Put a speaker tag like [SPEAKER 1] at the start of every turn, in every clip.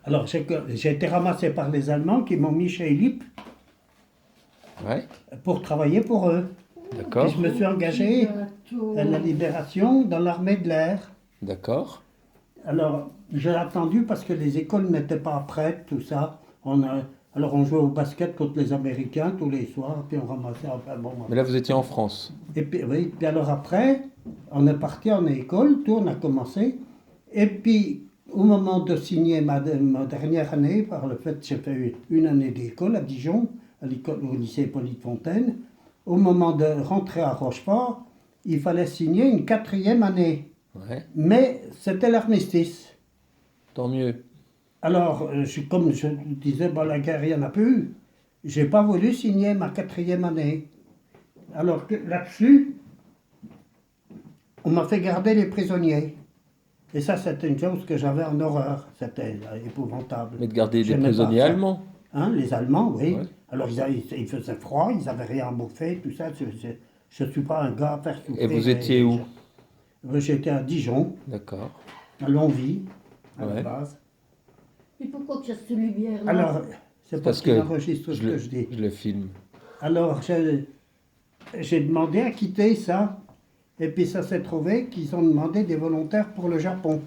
[SPEAKER 1] Alors, j'ai été ramassé par les Allemands qui m'ont mis chez Lipp
[SPEAKER 2] Ouais,
[SPEAKER 1] pour travailler pour eux.
[SPEAKER 2] d'accord,
[SPEAKER 1] Et je me suis engagé à la Libération dans l'armée de l'air.
[SPEAKER 2] d'accord.
[SPEAKER 1] Alors, j'ai attendu parce que les écoles n'étaient pas prêtes, tout ça. Alors, on jouait au basket contre les Américains tous les soirs, puis on ramassait. Enfin, bon.
[SPEAKER 2] Mais là, vous étiez en France.
[SPEAKER 1] Et puis, oui, puis alors après, on est parti en école, tout, on a commencé. Et puis, au moment de signer ma dernière année, par le fait que j'ai fait une année d'école à Dijon, au lycée Hippolyte Fontaine, au moment de rentrer à Rochefort, il fallait signer une 4e année.
[SPEAKER 2] Ouais,
[SPEAKER 1] Mais c'était l'armistice.
[SPEAKER 2] tant mieux.
[SPEAKER 1] Alors, comme je disais, bon, la guerre, il n'y en a plus. J'ai pas voulu signer ma 4e année. Alors là-dessus, on m'a fait garder les prisonniers. Et ça, c'était une chose que j'avais en horreur. C'était épouvantable.
[SPEAKER 2] Mais de garder des
[SPEAKER 1] J'aimais pas
[SPEAKER 2] prisonniers
[SPEAKER 1] ça.
[SPEAKER 2] allemands.
[SPEAKER 1] Hein, les Allemands, oui.
[SPEAKER 2] Ouais.
[SPEAKER 1] Alors, il faisait froid, ils n'avaient rien à bouffer, tout ça. Je ne suis pas un gars à faire souffrir.
[SPEAKER 2] Et vous étiez où?
[SPEAKER 1] J'étais à Dijon,
[SPEAKER 2] D'accord.
[SPEAKER 1] à Longwy, à la
[SPEAKER 2] Ouais.
[SPEAKER 1] base.
[SPEAKER 3] Et pourquoi tu as cette lumière-là?
[SPEAKER 1] Alors, c'est
[SPEAKER 2] Parce
[SPEAKER 1] parce qu'il
[SPEAKER 2] que
[SPEAKER 1] enregistre ce que je dis.
[SPEAKER 2] je le filme.
[SPEAKER 1] Alors, j'ai demandé à quitter ça. Et puis, ça s'est trouvé qu'ils ont demandé des volontaires pour le Japon.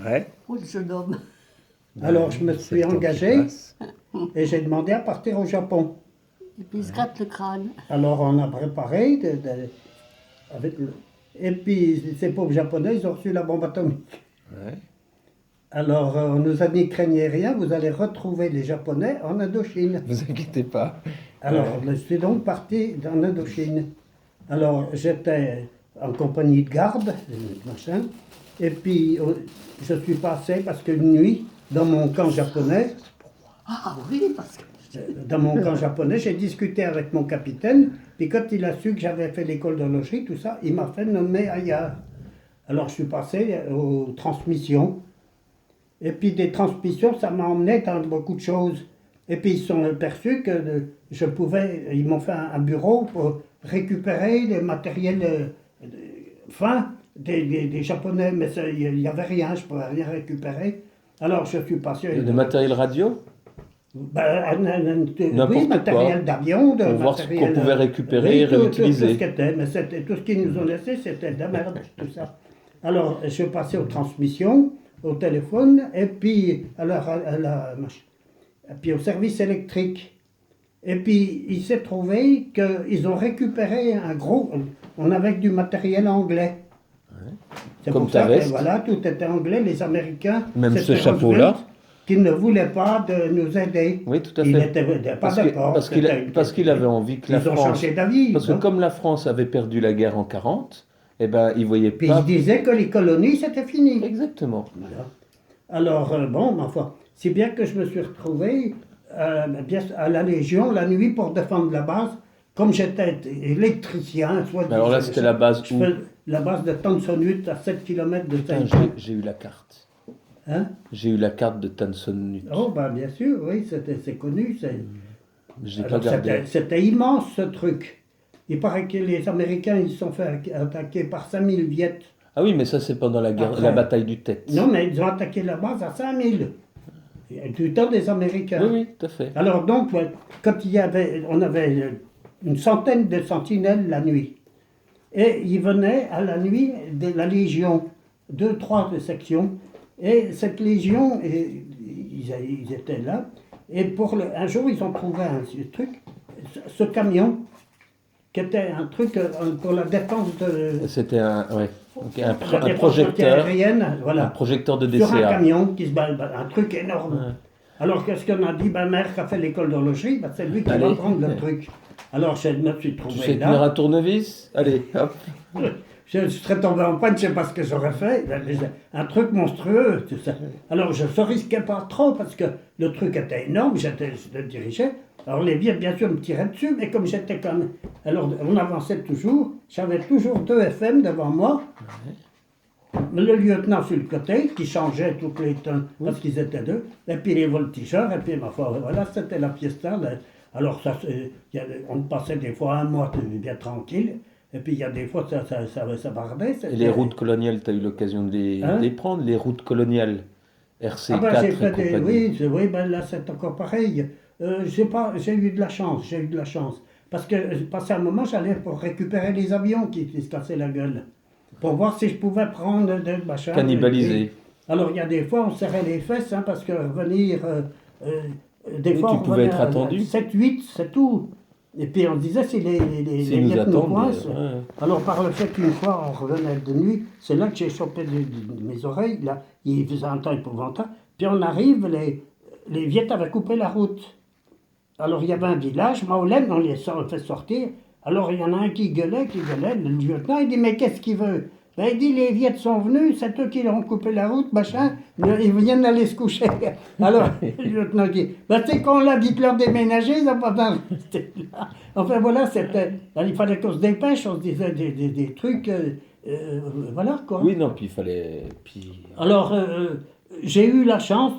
[SPEAKER 2] Ouais.
[SPEAKER 3] Oh, le jeune homme.
[SPEAKER 1] Alors, je me suis engagé et j'ai demandé à partir au Japon.
[SPEAKER 3] Et puis il se gratte le crâne.
[SPEAKER 1] Alors, on a préparé et puis, ces pauvres Japonais, ils ont reçu la bombe atomique.
[SPEAKER 2] Ouais.
[SPEAKER 1] Alors, on nous a dit, craignez rien, vous allez retrouver les Japonais en Indochine.
[SPEAKER 2] Vous inquiétez pas.
[SPEAKER 1] Alors, je suis donc parti en Indochine. Alors, j'étais en compagnie de garde, machin, et puis je suis passé parce qu'une nuit, dans mon camp japonais,
[SPEAKER 3] Ah oui, parce que...
[SPEAKER 1] j'ai discuté avec mon capitaine, puis quand il a su que j'avais fait l'école d'horlogerie, tout ça, il m'a fait nommer ailleurs. Alors, je suis passé aux transmissions. Et puis des transmissions, ça m'a emmené dans beaucoup de choses. Et puis ils se sont aperçus que ils m'ont fait un bureau pour récupérer des matériels fins des Japonais, mais il n'y avait rien, je ne pouvais rien récupérer. Alors je suis passé...
[SPEAKER 2] De matériel radio?
[SPEAKER 1] Oui, matériel d'avion,
[SPEAKER 2] Pour voir ce qu'on pouvait récupérer et
[SPEAKER 1] oui,
[SPEAKER 2] réutiliser.
[SPEAKER 1] tout ce qui était, mais tout ce qu'ils nous ont laissé, c'était de la merde, tout ça. Alors je suis passé aux transmissions, au téléphone, et puis et puis au service électrique. Et puis il s'est trouvé qu'ils ont récupéré on avait du matériel anglais. C'est
[SPEAKER 2] Comme
[SPEAKER 1] pour
[SPEAKER 2] ta
[SPEAKER 1] ça
[SPEAKER 2] veste.
[SPEAKER 1] que voilà, tout était anglais, les Américains.
[SPEAKER 2] Même ce
[SPEAKER 1] c'était
[SPEAKER 2] chapeau-là.
[SPEAKER 1] Roosevelt qui ne voulait pas de nous aider.
[SPEAKER 2] Oui, tout à
[SPEAKER 1] Il
[SPEAKER 2] fait.
[SPEAKER 1] n'était pas d'accord.
[SPEAKER 2] Parce qu'il avait envie que la
[SPEAKER 1] Ils ont
[SPEAKER 2] France...
[SPEAKER 1] changé d'avis.
[SPEAKER 2] Parce que
[SPEAKER 1] hein.
[SPEAKER 2] comme la France avait perdu la guerre en 40, eh ben, il voyait
[SPEAKER 1] Puis
[SPEAKER 2] pas...
[SPEAKER 1] ils disaient que les colonies, c'était fini.
[SPEAKER 2] Exactement.
[SPEAKER 1] Voilà. Alors, bon, enfin, si bien que je me suis retrouvé à la Légion la nuit pour défendre la base. Comme j'étais électricien, soit
[SPEAKER 2] Mais alors là, c'était la base où?
[SPEAKER 1] La base de Tanson-Hutt à 7 km de
[SPEAKER 2] Putain,
[SPEAKER 1] Saint-Jean.
[SPEAKER 2] j'ai eu la carte.
[SPEAKER 1] Hein?
[SPEAKER 2] J'ai eu la carte de Tanson-Hutt.
[SPEAKER 1] Oh, ben bien sûr, oui, c'est connu.
[SPEAKER 2] Je l'ai pas
[SPEAKER 1] Alors,
[SPEAKER 2] gardé.
[SPEAKER 1] c'était immense ce truc. Il paraît que les Américains ils se sont fait attaquer par 5000 Viettes.
[SPEAKER 2] Ah oui, mais ça, c'est pendant la guerre,
[SPEAKER 1] Après.
[SPEAKER 2] la bataille du Tet.
[SPEAKER 1] Non, mais ils ont attaqué la base à 5000. Du temps des Américains.
[SPEAKER 2] Oui, oui, tout à fait.
[SPEAKER 1] Alors donc, quand on avait une centaine de sentinelles la nuit. Et ils venaient à la nuit de la Légion, 2-3 sections. Et cette Légion, ils étaient là. Et un jour, ils ont trouvé ce camion, qui était un truc pour la défense de...
[SPEAKER 2] C'était un
[SPEAKER 1] la défense
[SPEAKER 2] projecteur.
[SPEAKER 1] antiaérienne, voilà.
[SPEAKER 2] Un projecteur de
[SPEAKER 1] Sur un
[SPEAKER 2] DCA.
[SPEAKER 1] camion qui se balade, un truc énorme.
[SPEAKER 2] Ouais.
[SPEAKER 1] Alors qu'est-ce qu'on a dit? Ben, mère qui a fait l'école d'horlogerie, ben, c'est lui qui
[SPEAKER 2] Allez.
[SPEAKER 1] va prendre le truc. Alors je me suis trouvé
[SPEAKER 2] Tu sais
[SPEAKER 1] là.
[SPEAKER 2] tenir un tournevis? Allez, hop.
[SPEAKER 1] Je serais tombé en panne, je ne sais pas ce que j'aurais fait. Un truc monstrueux, tout ça. Alors je ne risquais pas trop parce que le truc était énorme, je le dirigeais. Alors les vieux, bien sûr, me tiraient dessus, mais comme j'étais quand même... Alors on avançait toujours, j'avais toujours 2 FM devant moi. Le lieutenant sur le côté, qui changeait toutes les temps, parce qu'ils étaient 2, et puis les voltigeurs, et puis ma foi, voilà, c'était la fiesta. Alors ça, on passait des fois un mois bien tranquille, et puis il y a des fois ça bardait.
[SPEAKER 2] Et les routes coloniales, tu as eu l'occasion de les prendre, les routes coloniales. RC4
[SPEAKER 1] Ah ben, j'ai
[SPEAKER 2] et
[SPEAKER 1] fait des...
[SPEAKER 2] compagnie.
[SPEAKER 1] Oui, ben là c'est encore pareil. J'ai eu de la chance, j'ai eu de la chance. Parce que passé un moment, j'allais pour récupérer les avions qui se cassaient la gueule. Pour voir si je pouvais prendre de machin.
[SPEAKER 2] Cannibalisé.
[SPEAKER 1] Alors il y a des fois, on serrait les fesses, hein, parce que revenir... des
[SPEAKER 2] Oui,
[SPEAKER 1] fois,
[SPEAKER 2] tu
[SPEAKER 1] on
[SPEAKER 2] pouvais
[SPEAKER 1] revenait
[SPEAKER 2] être attendu.
[SPEAKER 1] 7-8, c'est tout. Et puis on disait, si les
[SPEAKER 2] S'ils nous
[SPEAKER 1] Viettes nous
[SPEAKER 2] attendent,
[SPEAKER 1] coincent.
[SPEAKER 2] ouais.
[SPEAKER 1] Alors par le fait qu'une fois, on revenait de nuit, c'est là que j'ai chopé de mes oreilles, là, il faisait un temps épouvantable. Puis on arrive, les Viettes avaient coupé la route. Alors il y avait un village, Maolène, on les fait sortir. Alors il y en a un qui gueulait, le lieutenant, il dit, mais qu'est-ce qu'il veut? Ben, il dit, les Viettes sont venus, c'est eux qui leur ont coupé la route, machin, ils viennent d'aller se coucher. Alors, le lieutenant dit, ben, c'est qu'on l'a, dites-leur déménager, ils n'ont pas besoin de rester là. Enfin, voilà, il fallait qu'on se dépêche, on se disait des trucs, voilà, quoi.
[SPEAKER 2] Oui, non, puis il fallait.
[SPEAKER 1] Alors, j'ai eu la chance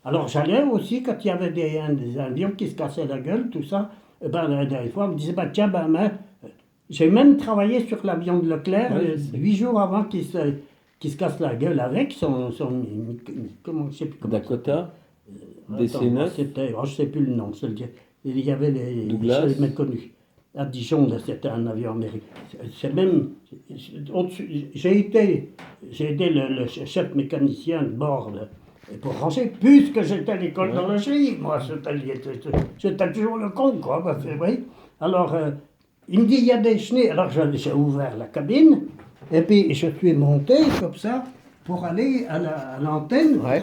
[SPEAKER 1] Alors, j'allais aussi, quand il y avait des avions qui se cassaient la gueule, tout ça, des fois, on me disait, bah, tiens, j'ai même travaillé sur l'avion de Leclerc,
[SPEAKER 2] Ouais,
[SPEAKER 1] 8 jours avant qu'il se casse la gueule avec comment, je sais plus comment.
[SPEAKER 2] Dakota,
[SPEAKER 1] Attends,
[SPEAKER 2] DC9,
[SPEAKER 1] c'était, je sais plus le nom. Il y avait
[SPEAKER 2] Douglas.
[SPEAKER 1] les mecs connus. À Dijon, là, c'était un avion américain. C'est même. J'ai aidé le chef mécanicien de bord pour ranger, puisque j'étais à l'école d'horlogerie. Moi, j'étais toujours le con, quoi. Oui. Alors, il me dit, il y a des chenilles. Alors, j'ai ouvert la cabine, et puis je suis monté comme ça pour aller à l'antenne.
[SPEAKER 2] Ouais.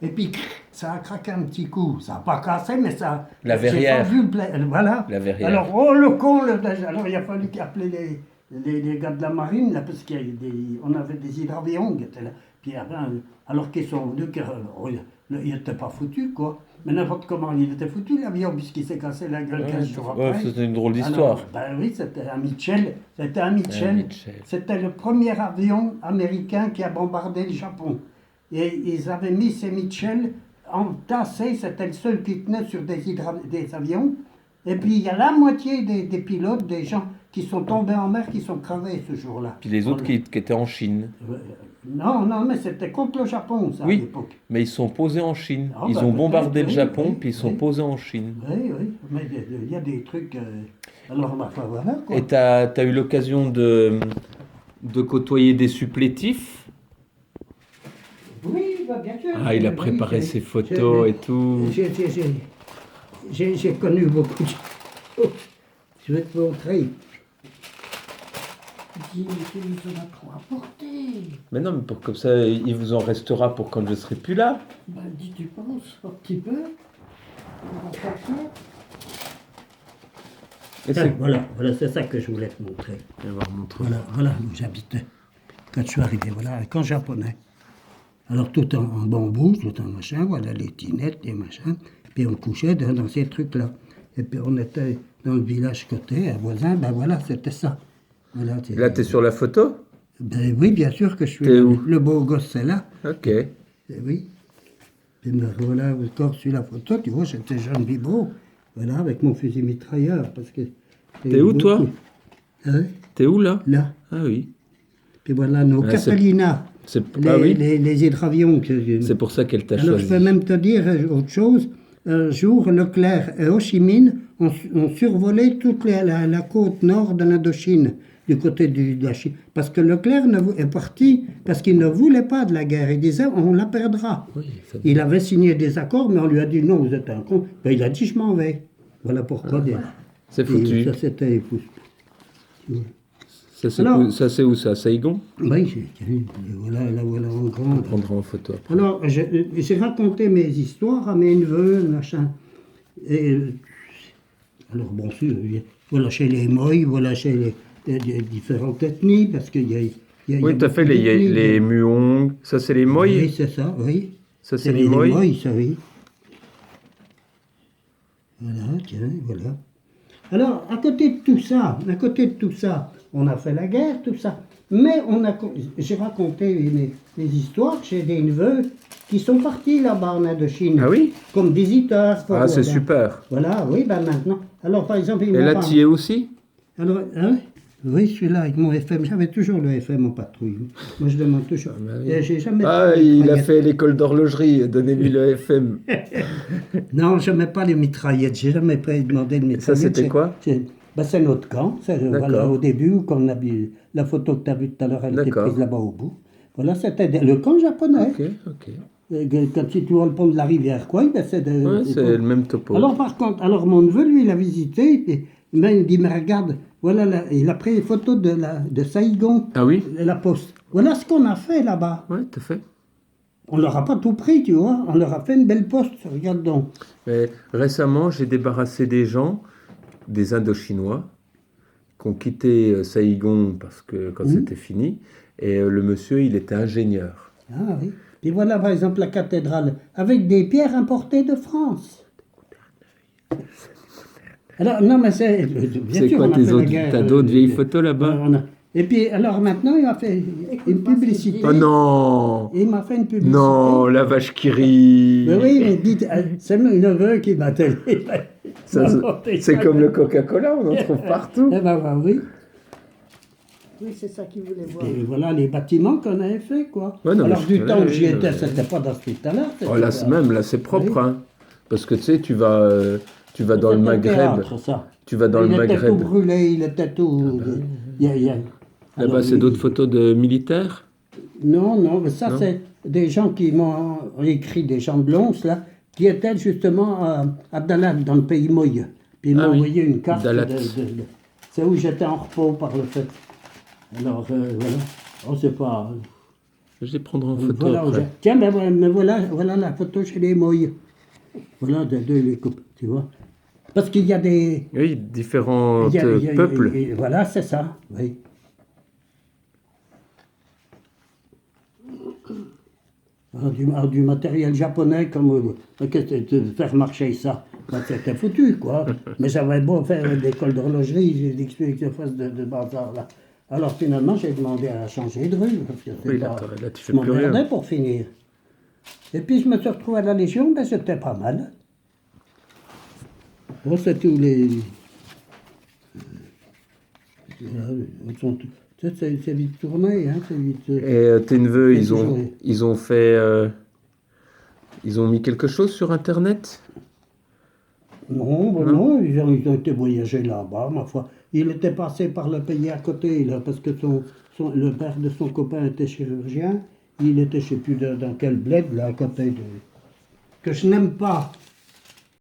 [SPEAKER 1] Et puis, ça a craqué un petit coup. Ça n'a pas cassé, mais ça...
[SPEAKER 2] La verrière.
[SPEAKER 1] J'ai pas vu voilà.
[SPEAKER 2] La verrière.
[SPEAKER 1] Alors, oh le con, alors il a fallu appeler les gars de la marine, là, parce qu'on avait des hydravions qui étaient là. Puis, alors qu'ils sont venus, il n'était pas foutu, quoi. Mais n'importe comment il était foutu, l'avion, puisqu'il s'est cassé la gueule 15 jours après.
[SPEAKER 2] Ouais, c'était une drôle d'histoire.
[SPEAKER 1] Ben oui, c'était un Mitchell. C'était le premier avion américain qui a bombardé le Japon. Et ils avaient mis ces Mitchell entassés, c'était le seul qui tenait sur des avions. Et puis il y a la moitié des pilotes, des gens qui sont tombés en mer, qui sont crevés ce jour-là.
[SPEAKER 2] Puis les autres qui étaient en Chine.
[SPEAKER 1] Non, mais c'était contre le Japon, ça, à
[SPEAKER 2] Oui,
[SPEAKER 1] l'époque.
[SPEAKER 2] mais ils sont posés en Chine.
[SPEAKER 1] Ah,
[SPEAKER 2] Ils
[SPEAKER 1] bah,
[SPEAKER 2] ont bombardé
[SPEAKER 1] peut-être,
[SPEAKER 2] le
[SPEAKER 1] oui,
[SPEAKER 2] Japon,
[SPEAKER 1] oui,
[SPEAKER 2] puis ils sont
[SPEAKER 1] oui.
[SPEAKER 2] posés en Chine.
[SPEAKER 1] Oui, mais il y a des trucs... alors, voilà, quoi.
[SPEAKER 2] Et t'as eu l'occasion de côtoyer des supplétifs?
[SPEAKER 1] Oui, bien sûr.
[SPEAKER 2] Ah, il a
[SPEAKER 1] Oui,
[SPEAKER 2] préparé
[SPEAKER 1] j'ai-
[SPEAKER 2] ses photos
[SPEAKER 1] j'ai-
[SPEAKER 2] et tout.
[SPEAKER 1] J'ai connu beaucoup de choses. Je vais te montrer.
[SPEAKER 3] Dis, mais tu en as trop apporté.
[SPEAKER 2] Mais non, mais pour comme ça, il vous en restera pour quand je serai plus là.
[SPEAKER 3] Ben, dis, tu penses, un petit peu. On va faire ça.
[SPEAKER 2] Et c'est-
[SPEAKER 1] Voilà, c'est ça que je voulais te montrer.
[SPEAKER 2] Je vais voir mon truc.
[SPEAKER 1] Voilà où j'habitais. Quand je suis arrivé, voilà, un camp japonais. Alors tout en bambou, tout en machin, voilà, les tinettes, les machins. Puis on couchait dans ces trucs-là. Et puis on était dans le village côté, un voisin, ben voilà, c'était ça. Voilà,
[SPEAKER 2] Là, t'es sur la photo?
[SPEAKER 1] Ben oui, bien sûr que je suis
[SPEAKER 2] T'es où?
[SPEAKER 1] le beau gosse, c'est là.
[SPEAKER 2] Ok.
[SPEAKER 1] Eh oui. Et me voilà encore sur la photo, tu vois, j'étais jeune bibeau. Voilà, avec mon fusil mitrailleur. Parce que
[SPEAKER 2] T'es où, toi?
[SPEAKER 1] Hein?
[SPEAKER 2] T'es où là?
[SPEAKER 1] Là.
[SPEAKER 2] Ah oui.
[SPEAKER 1] Puis voilà nos
[SPEAKER 2] Ah, c'est-
[SPEAKER 1] Catalina.
[SPEAKER 2] Ah oui.
[SPEAKER 1] Les hydravions.
[SPEAKER 2] C'est pour ça qu'elle t'a
[SPEAKER 1] Alors
[SPEAKER 2] choisi.
[SPEAKER 1] je peux même te dire autre chose. Un jour, Leclerc et Ho Chi Minh ont survolé toute la côte nord de l'Indochine, du côté de la Chine. Parce que Leclerc est parti parce qu'il ne voulait pas de la guerre. Il disait, on la perdra.
[SPEAKER 2] Oui, ça-
[SPEAKER 1] Il avait signé des accords, mais on lui a dit, non, vous êtes un con. Ben, il a dit, je m'en vais. Voilà pourquoi.
[SPEAKER 2] C'est foutu.
[SPEAKER 1] Ça, c'était épouse.
[SPEAKER 2] Ça, c'est
[SPEAKER 1] Alors-
[SPEAKER 2] où, ça, c'est où ça? Saigon?
[SPEAKER 1] Oui, voilà en grand.
[SPEAKER 2] On prendra en photo après.
[SPEAKER 1] Alors, j'ai raconté mes histoires à mes neveux, machin. Et, alors, bon, voilà chez les Moïs, voilà chez les différentes ethnies, parce qu'il y a...
[SPEAKER 2] Oui, tu as fait les Muong. Ça, c'est les Moïs?
[SPEAKER 1] Oui, c'est ça, oui.
[SPEAKER 2] Ça, c'est les Moïs?
[SPEAKER 1] Moïs, ça, oui. Voilà, tiens, voilà. Alors, à côté de tout ça, on a fait la guerre, tout ça. Mais j'ai raconté mes histoires chez des neveux qui sont partis là-bas en Indochine.
[SPEAKER 2] Ah oui?
[SPEAKER 1] Comme visiteurs.
[SPEAKER 2] Ah, c'est
[SPEAKER 1] voilà.
[SPEAKER 2] super.
[SPEAKER 1] Voilà, oui, ben maintenant. Alors, par exemple,
[SPEAKER 2] Et là, tu y es aussi?
[SPEAKER 1] Alors, hein? Oui, celui-là avec mon FM. J'avais toujours le FM en patrouille. Moi, je demande toujours.
[SPEAKER 2] Ah, bah oui.
[SPEAKER 1] Et j'ai jamais
[SPEAKER 2] Ah,
[SPEAKER 1] pris de
[SPEAKER 2] il a
[SPEAKER 1] mitraillette.
[SPEAKER 2] fait l'école d'horlogerie, donnez-lui le FM.
[SPEAKER 1] Non, je ne mets pas les mitraillettes. J'ai jamais demandé de
[SPEAKER 2] Ça,
[SPEAKER 1] mitraillettes.
[SPEAKER 2] c'était quoi?
[SPEAKER 1] C'est notre camp. Voilà, au début, quand on a vu la photo que tu as vue tout à l'heure, elle était
[SPEAKER 2] D'accord.
[SPEAKER 1] prise là-bas au bout. Voilà, c'était le camp japonais.
[SPEAKER 2] Ok, ok.
[SPEAKER 1] Quand tu vois le pont de la rivière, quoi, ben c'est
[SPEAKER 2] Ouais, c'est le même topo.
[SPEAKER 1] Alors par contre, alors mon neveu, lui, il a visité, et il me dit, mais regarde, voilà, il a pris les photos de Saïgon,
[SPEAKER 2] Ah oui?
[SPEAKER 1] la poste. Voilà ce qu'on a fait là-bas.
[SPEAKER 2] Ouais, tout à fait.
[SPEAKER 1] On leur a pas tout pris, tu vois, on leur a fait une belle poste, regarde donc.
[SPEAKER 2] Mais récemment, j'ai débarrassé des gens, des Indochinois, qui ont quitté Saïgon parce que quand c'était fini. Et le monsieur, il était ingénieur.
[SPEAKER 1] Ah oui. Puis voilà, par exemple, la cathédrale, avec des pierres importées de France. Alors, non, mais c'est... bien
[SPEAKER 2] C'est
[SPEAKER 1] sûr,
[SPEAKER 2] quoi
[SPEAKER 1] on a
[SPEAKER 2] tes
[SPEAKER 1] fait la
[SPEAKER 2] autres?
[SPEAKER 1] guerre,
[SPEAKER 2] T'as d'autres vieilles photos là-bas?
[SPEAKER 1] Et puis, alors maintenant, il m'a fait une publicité.
[SPEAKER 2] Oh non!
[SPEAKER 1] Il m'a fait une publicité.
[SPEAKER 2] Non, la vache qui rit!
[SPEAKER 1] Mais oui, mais dites, c'est mon neveu qui m'a télé.
[SPEAKER 2] C'est comme le Coca-Cola, on en trouve partout.
[SPEAKER 1] Eh ben oui.
[SPEAKER 3] Oui, c'est ça qu'il voulait voir.
[SPEAKER 1] Et voilà les bâtiments qu'on avait fait, quoi.
[SPEAKER 2] Ouais, non,
[SPEAKER 1] alors,
[SPEAKER 2] mais
[SPEAKER 1] du
[SPEAKER 2] je
[SPEAKER 1] temps où
[SPEAKER 2] connais,
[SPEAKER 1] j'y
[SPEAKER 2] oui,
[SPEAKER 1] étais,
[SPEAKER 2] mais-
[SPEAKER 1] c'était pas dans ce hôpital-là.
[SPEAKER 2] Oh, là, même, là, c'est propre,
[SPEAKER 1] Oui.
[SPEAKER 2] hein. Parce que tu sais, tu vas dans le
[SPEAKER 1] C'était un
[SPEAKER 2] Maghreb.
[SPEAKER 1] théâtre, ça.
[SPEAKER 2] Tu vas dans le
[SPEAKER 1] Il était tout
[SPEAKER 2] Maghreb.
[SPEAKER 1] brûlé, il était tout...
[SPEAKER 2] Là-bas,
[SPEAKER 1] Alors,
[SPEAKER 2] c'est d'autres photos de militaires?
[SPEAKER 1] Non, non, mais ça,
[SPEAKER 2] Non.
[SPEAKER 1] c'est des gens qui m'ont écrit, des gens de Lons, là, qui étaient justement à Dalat, dans le pays Moye. Puis ils m'ont
[SPEAKER 2] Ah oui,
[SPEAKER 1] envoyé une carte.
[SPEAKER 2] Dalat.
[SPEAKER 1] C'est où j'étais en repos par le fait. Alors, voilà. Oh, c'est pas...
[SPEAKER 2] Je vais prendre en photo
[SPEAKER 1] Voilà,
[SPEAKER 2] après.
[SPEAKER 1] tiens, mais voilà la photo chez les Moyes. Voilà, de les coupes, tu vois. Parce qu'il y a des...
[SPEAKER 2] Oui, différents
[SPEAKER 1] il y a-
[SPEAKER 2] peuples.
[SPEAKER 1] voilà, c'est ça, oui. Du matériel japonais, comme de faire marcher ça. Ben, c'était foutu, quoi. Mais j'avais beau faire une école d'horlogerie, j'ai expliqué que je fasse de bazar, là. Alors finalement, j'ai demandé à changer de rue. Parce que c'est
[SPEAKER 2] Oui,
[SPEAKER 1] pas-
[SPEAKER 2] là, tu fais
[SPEAKER 1] je
[SPEAKER 2] plus rien.
[SPEAKER 1] m'emmerdais pour finir. Et puis je me suis retrouvé à la Légion, ben c'était pas mal. Bon, c'est tous les... C'est vite tourné, hein, c'est vite...
[SPEAKER 2] Et tes neveux,
[SPEAKER 1] C'est toujours-
[SPEAKER 2] ils ont fait... ils ont mis quelque chose sur Internet?
[SPEAKER 1] Non, ben non, ils ont été voyager là-bas, ma foi. Il était passé par le pays à côté, là, parce que le père de son copain était chirurgien. Il était, je ne sais plus dans quel bled, là, à côté de... Que je n'aime pas.